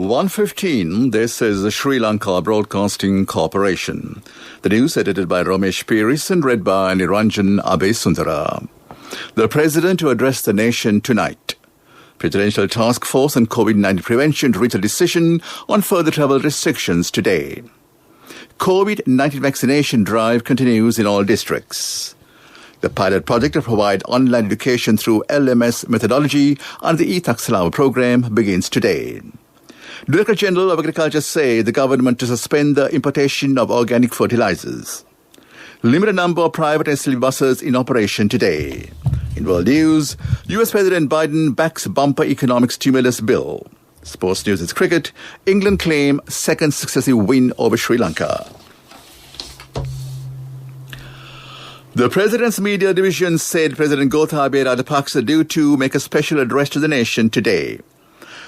1:15, this is the Sri Lanka Broadcasting Corporation. The news edited by Ramesh Piris and read by Niranjan Abesundara. The President to address the nation tonight. Presidential Task Force on COVID-19 Prevention to reach a decision on further travel restrictions today. COVID-19 vaccination drive continues in all districts. The pilot project to provide online education through LMS methodology under the e-Taksalava program begins today. Director General of Agriculture say the government to suspend the importation of organic fertilizers. Limited number of private SLBC buses in operation today. In world news, US President Biden backs bumper economic stimulus bill. Sports news is cricket. England claim second successive win over Sri Lanka. The President's Media Division said President Gotabaya Rajapaksa is due to make a special address to the nation today.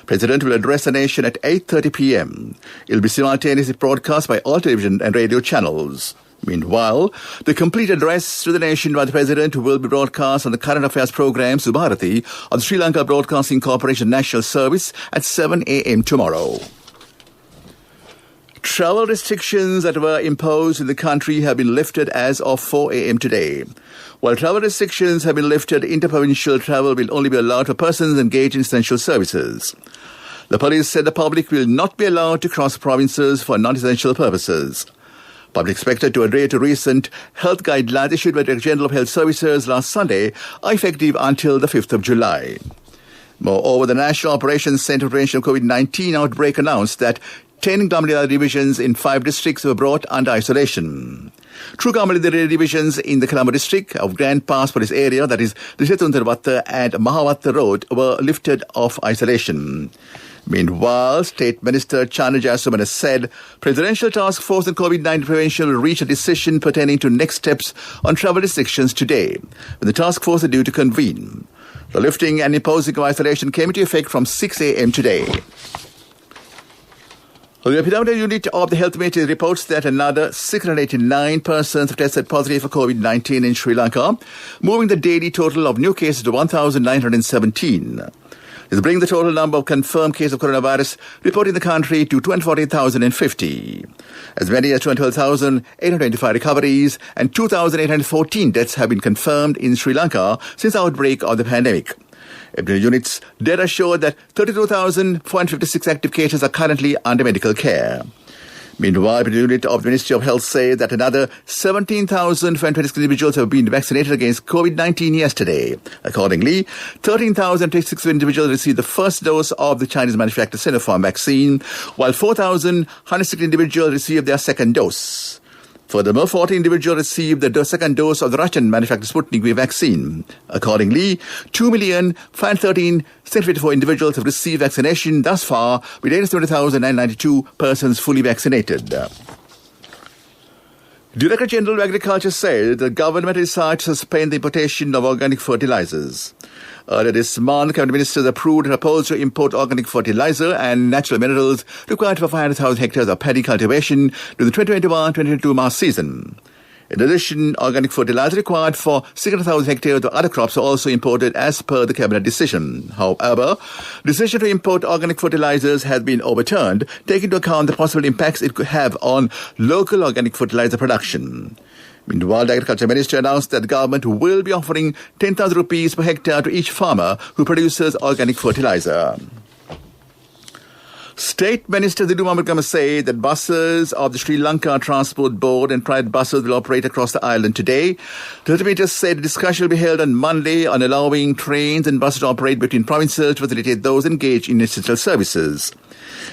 President will address the nation at 8:30 p.m. It will be simultaneously broadcast by all television and radio channels. Meanwhile, the complete address to the nation by the President will be broadcast on the current affairs program Subharati of the Sri Lanka Broadcasting Corporation National Service at 7 a.m. tomorrow. Travel restrictions that were imposed in the country have been lifted as of 4 a.m. today. While travel restrictions have been lifted, interprovincial travel will only be allowed for persons engaged in essential services. The police said the public will not be allowed to cross provinces for non-essential purposes. Public expected to adhere to recent health guidelines issued by the Director General of Health Services last Sunday are effective until the 5th of July. Moreover, the National Operations Centre for Prevention of COVID-19 outbreak announced that 10 Gammalidara divisions in 5 districts were brought under isolation. True Gammalidara divisions in the Colombo district of Grand Pass Police area, that is, the Setuntaravatta and Mahavatta Road, were lifted off isolation. Meanwhile, State Minister Chandra Jayasubramanian said Presidential Task Force on COVID-19 Prevention will reach a decision pertaining to next steps on travel restrictions today, when the task force is due to convene. The lifting and imposing of isolation came into effect from 6 a.m. today. The epidemic unit of the Health Ministry reports that another 689 persons have tested positive for COVID-19 in Sri Lanka, moving the daily total of new cases to 1,917. This brings the total number of confirmed cases of coronavirus reported in the country to 240,050. As many as 12,825 recoveries and 2,814 deaths have been confirmed in Sri Lanka since the outbreak of the pandemic. Epidemic unit's data show that 32,456 active cases are currently under medical care. Meanwhile, the unit of the Ministry of Health say that another 17,526 individuals have been vaccinated against COVID-19 yesterday. Accordingly, 13,026 individuals received the first dose of the Chinese manufactured Sinopharm vaccine, while 4,106 individuals received their second dose. Furthermore, 40 individuals received the second dose of the Russian manufactured Sputnik V vaccine. Accordingly, 2,513,654 individuals have received vaccination thus far, with 87,992 persons fully vaccinated. Director General of Agriculture said the government decided to suspend the importation of organic fertilizers. Earlier this month, Cabinet Ministers approved a proposal to import organic fertilizer and natural minerals required for 500,000 hectares of paddy cultivation during the 2021-2022 March season. In addition, organic fertilizer required for 600,000 hectares of other crops are also imported as per the Cabinet decision. However, the decision to import organic fertilizers has been overturned, taking into account the possible impacts it could have on local organic fertilizer production. Meanwhile, the Agriculture Ministry announced that the government will be offering 10,000 rupees per hectare to each farmer who produces organic fertilizer. State Minister Zidu Mamadgama say that buses of the Sri Lanka Transport Board and private buses will operate across the island today. The minister said a discussion will be held on Monday on allowing trains and buses to operate between provinces to facilitate those engaged in essential services.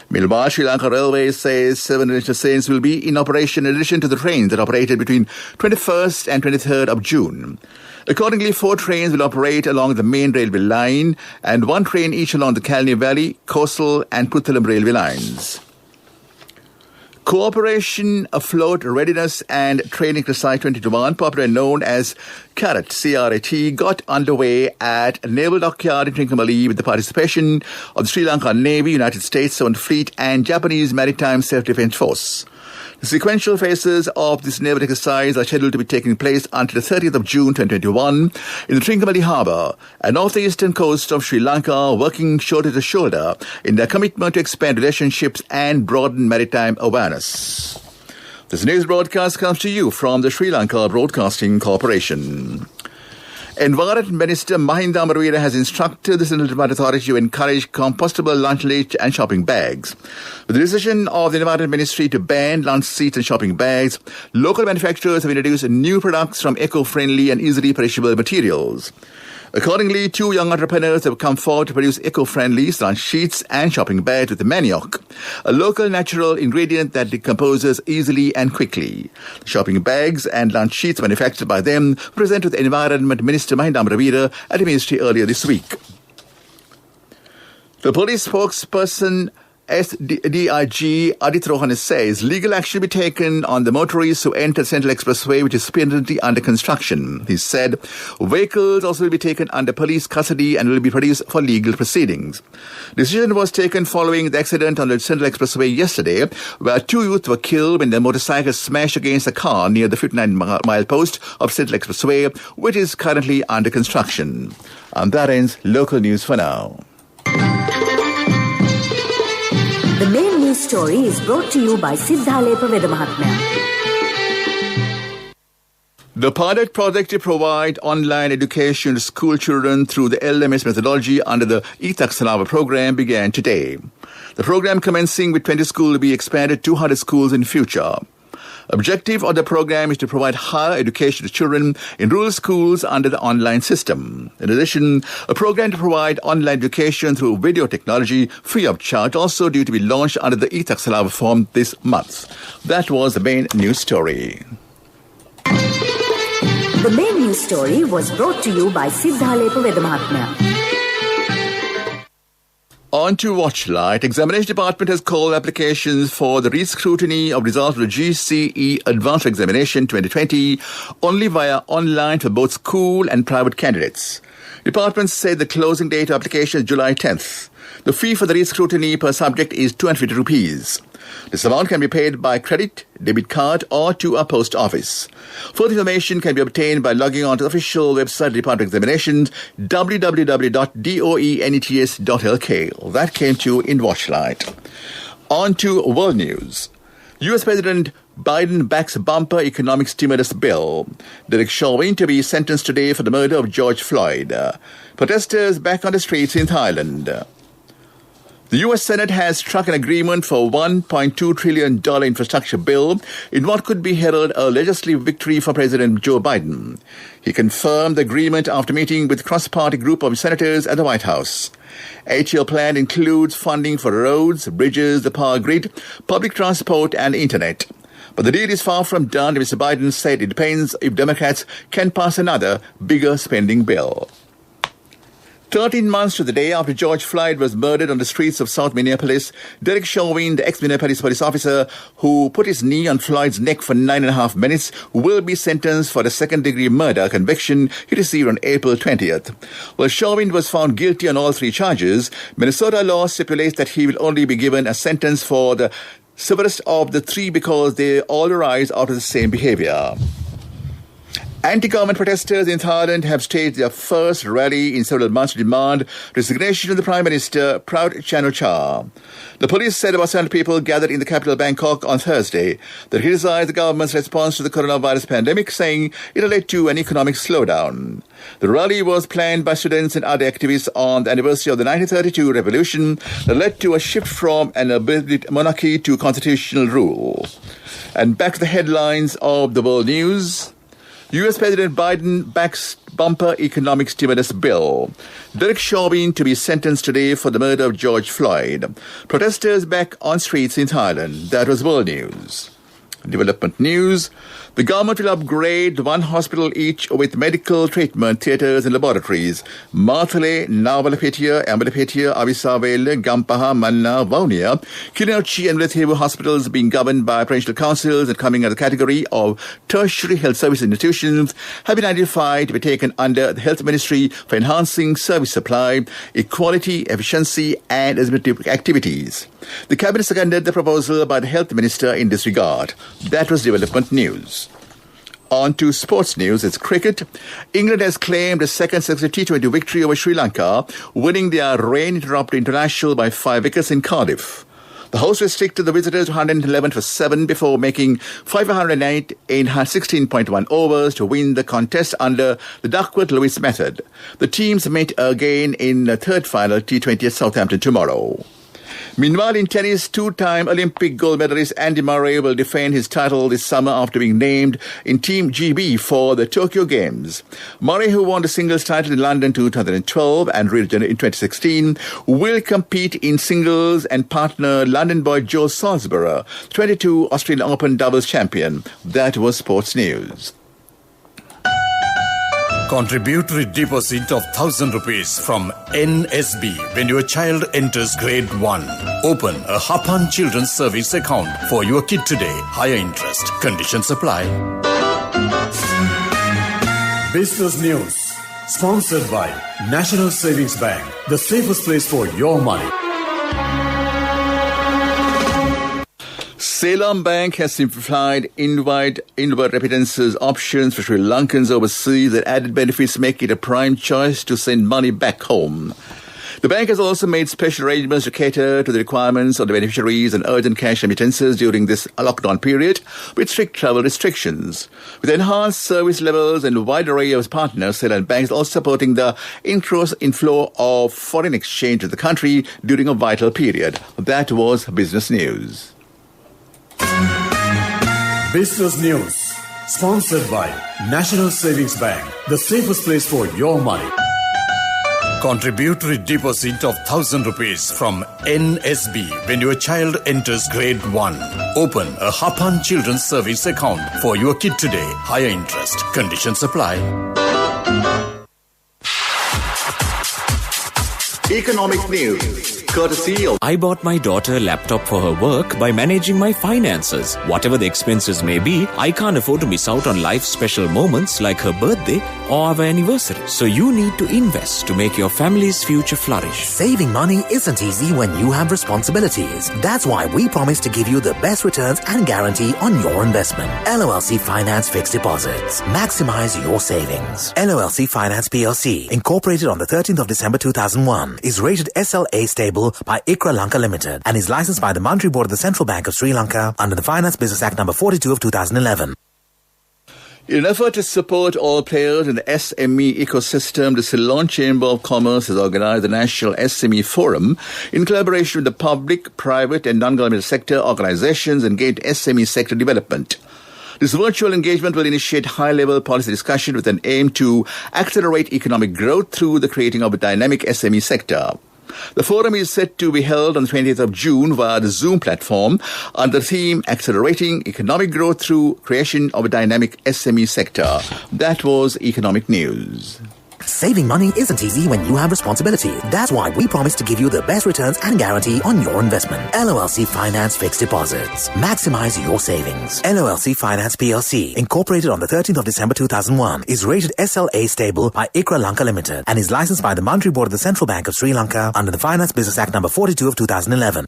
Meanwhile, Sri Lanka Railways says 7 additional trains will be in operation in addition to the trains that operated between 21st and 23rd of June. Accordingly, 4 trains will operate along the main railway line and 1 train each along the Kalni Valley, Coastal and Puttalam railway lines. Cooperation, Afloat, Readiness and Training Exercise 2021, popularly known as CARAT, C-R-A-T, got underway at Naval Dockyard in Trincomalee with the participation of the Sri Lanka Navy, United States 7th Fleet and Japanese Maritime Self-Defense Force. The sequential phases of this naval exercise are scheduled to be taking place until the 30th of June 2021 in the Trincomalee Harbour and off the eastern coast of Sri Lanka, working shoulder to shoulder in their commitment to expand relationships and broaden maritime awareness. This news broadcast comes to you from the Sri Lanka Broadcasting Corporation. Environment Minister Mahinda Amaraweera has instructed the Central Department Authority to encourage compostable lunch seats and shopping bags. With the decision of the Environment Ministry to ban lunch seats and shopping bags, local manufacturers have introduced new products from eco-friendly and easily perishable materials. Accordingly, 2 young entrepreneurs have come forward to produce eco-friendly lunch sheets and shopping bags with manioc, a local natural ingredient that decomposes easily and quickly. The shopping bags and lunch sheets manufactured by them were presented to the Environment Minister Mahinda Amaraweera at the ministry earlier this week. The police spokesperson SDIG Adit Rohane says legal action will be taken on the motorists who enter Central Expressway, which is permanently under construction. He said vehicles also will be taken under police custody and will be produced for legal proceedings. The decision was taken following the accident on the Central Expressway yesterday, where 2 youths were killed when their motorcycles smashed against a car near the 59-mile post of Central Expressway, which is currently under construction. And that ends local news for now. The main news story is brought to you by Siddhalepa Veda Mahatmya. The pilot project to provide online education to school children through the LMS methodology under the Itaksalawa program began today. The program, commencing with 20 schools, will be expanded to 200 schools in future. Objective of the program is to provide higher education to children in rural schools under the online system. In addition, a program to provide online education through video technology free of charge also due to be launched under the Itaksalawa form this month. That was the main news story. The main news story was brought to you by Siddhalepa Veda Mahatmya. On to Watchlight. Examination Department has called applications for the re-scrutiny of results of the GCE Advanced Examination 2020 only via online for both school and private candidates. Department said the closing date of application is July 10th. The fee for the re-scrutiny per subject is 250 rupees. This amount can be paid by credit, debit card or to a post office. Further information can be obtained by logging on to the official website of the Department of Examinations, www.doenets.lk. That came to you in Watchlight. On to world news. US President Biden backs bumper economic stimulus bill. Derek Chauvin to be sentenced today for the murder of George Floyd. Protesters back on the streets in Thailand. The U.S. Senate has struck an agreement for a $1.2 trillion infrastructure bill in what could be heralded a legislative victory for President Joe Biden. He confirmed the agreement after meeting with a cross-party group of senators at the White House. ATL plan includes funding for roads, bridges, the power grid, public transport and internet. But the deal is far from done. Mr. Biden said it depends if Democrats can pass another bigger spending bill. 13 months to the day after George Floyd was murdered on the streets of South Minneapolis, Derek Chauvin, the ex-Minneapolis police officer who put his knee on Floyd's neck for 9.5 minutes, will be sentenced for the second-degree murder conviction he received on April 20th. While Chauvin was found guilty on all 3 charges, Minnesota law stipulates that he will only be given a sentence for the severest of the 3 because they all arise out of the same behavior. Anti-government protesters in Thailand have staged their first rally in several months to demand resignation of the Prime Minister, Prayut Chan-o-cha. The police said about 700 people gathered in the capital Bangkok on Thursday that criticized the government's response to the coronavirus pandemic, saying it had led to an economic slowdown. The rally was planned by students and other activists on the anniversary of the 1932 revolution that led to a shift from an absolute monarchy to constitutional rule. And back to the headlines of the world news. U.S. President Biden backs bumper economic stimulus bill. Derek Chauvin to be sentenced today for the murder of George Floyd. Protesters back on streets in Thailand. That was world news. Development news. The government will upgrade one hospital each with medical treatment theatres and laboratories. Mathale, Navalapetiya, Ambalapetiya, Avisavale, Gampaha, Manna, Vaunia, Kilinochi and Lethevu hospitals being governed by provincial councils and coming under the category of tertiary health service institutions have been identified to be taken under the Health Ministry for enhancing service supply, equality, efficiency and administrative activities. The Cabinet seconded the proposal by the Health Minister in this regard. That was development news. On to sports news, it's cricket. England has claimed a second successive T20 victory over Sri Lanka, winning their rain-interrupted international by 5 wickets in Cardiff. The hosts restricted the visitors to 111 for 7 before making 508 in 16.1 overs to win the contest under the Duckworth-Lewis method. The teams meet again in the third final T20 at Southampton tomorrow. Meanwhile, in tennis, two-time Olympic gold medalist Andy Murray will defend his title this summer after being named in Team GB for the Tokyo Games. Murray, who won the singles title in London 2012 and Rio de Janeiro in 2016, will compete in singles and partner London boy Joe Salisbury, 22 Australian Open doubles champion. That was sports news. Contributory deposit of 1,000 rupees from NSB when your child enters grade 1. Open a Hapan Children's Service account for your kid today. Higher interest. Conditions apply. Business News. Sponsored by National Savings Bank. The safest place for your money. Ceylon Bank has simplified inward remittances options for Sri Lankans overseas that added benefits make it a prime choice to send money back home. The bank has also made special arrangements to cater to the requirements of the beneficiaries and urgent cash remittances during this lockdown period with strict travel restrictions. With enhanced service levels and a wide array of partners, Ceylon Bank is also supporting the inflow of foreign exchange to the country during a vital period. That was business news. Business News. Sponsored by National Savings Bank. The safest place for your money. Contributory deposit of 1,000 rupees from NSB when your child enters grade 1. Open a Hapan Children's Service account for your kid today. Higher interest. Conditions apply. Economic news. Courtesy of I bought my daughter a laptop for her work by managing my finances. Whatever the expenses may be, I can't afford to miss out on life's special moments like her birthday or our anniversary. So you need to invest to make your family's future flourish. Saving money isn't easy when you have responsibilities. That's why we promise to give you the best returns and guarantee on your investment. LOLC Finance Fixed Deposits. Maximize your savings. LOLC Finance PLC, incorporated on the 13th of December 2001, is rated SLA stable by ICRA Lanka Limited and is licensed by the Monetary Board of the Central Bank of Sri Lanka under the Finance Business Act No. 42 of 2011. In an effort to support all players in the SME ecosystem, the Ceylon Chamber of Commerce has organized the National SME Forum in collaboration with the public, private and non-governmental sector organizations engaged in SME sector development. This virtual engagement will initiate high-level policy discussion with an aim to accelerate economic growth through the creating of a dynamic SME sector. The forum is set to be held on the 20th of June via the Zoom platform under the theme Accelerating Economic Growth Through Creation of a Dynamic SME Sector. That was economic news. Saving money isn't easy when you have responsibility. That's why we promise to give you the best returns and guarantee on your investment. LOLC Finance Fixed Deposits. Maximize your savings. LOLC Finance PLC, incorporated on the 13th of December 2001, is rated SLA stable by ICRA Lanka Limited and is licensed by the Monetary Board of the Central Bank of Sri Lanka under the Finance Business Act No. 42 of 2011.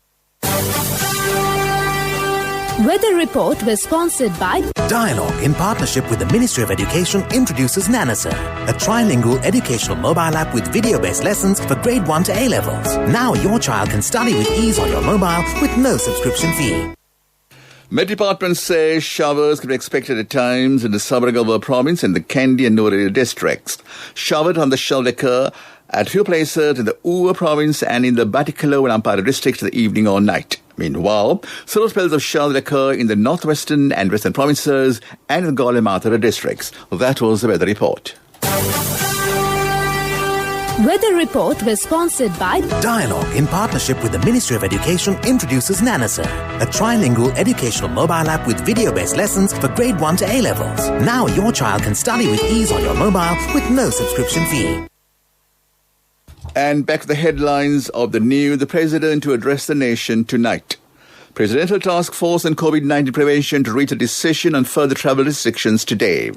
Weather report was sponsored by Dialogue, in partnership with the Ministry of Education, introduces Nanasa, a trilingual educational mobile app with video-based lessons for grade 1 to A-levels. Now your child can study with ease on your mobile with no subscription fee. Met Department says showers can be expected at times in the Sabaragawa province and the Kandy and Nuwara districts. Shower thunderstorms shall occur at few places in the Uva province and in the Batikalo and Ampara districts in the evening or night. Meanwhile, several spells of showers occur in the northwestern and western provinces and in the Gole Matara districts. That was the weather report. Weather report was sponsored by Dialogue, in partnership with the Ministry of Education, introduces Nanasa, a trilingual educational mobile app with video-based lessons for grade 1 to A-levels. Now your child can study with ease on your mobile with no subscription fee. And back to the headlines of the news. The President to address the nation tonight. Presidential Task Force on COVID-19 Prevention to reach a decision on further travel restrictions today.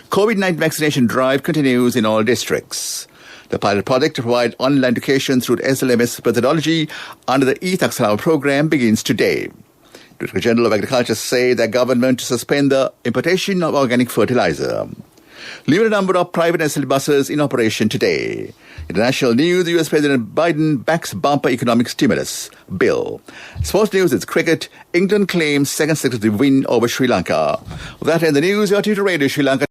COVID-19 vaccination drive continues in all districts. The pilot project to provide online education through the SLBC methodology under the e-Taxalawa program begins today. Director General of Agriculture say that government to suspend the importation of organic fertilizer. Limited number of private SL buses in operation today. International news, US President Biden backs bumper economic stimulus bill. Sports news is cricket. England claims second successive win over Sri Lanka. With that in the news, you're tuned to Radio Sri Lanka.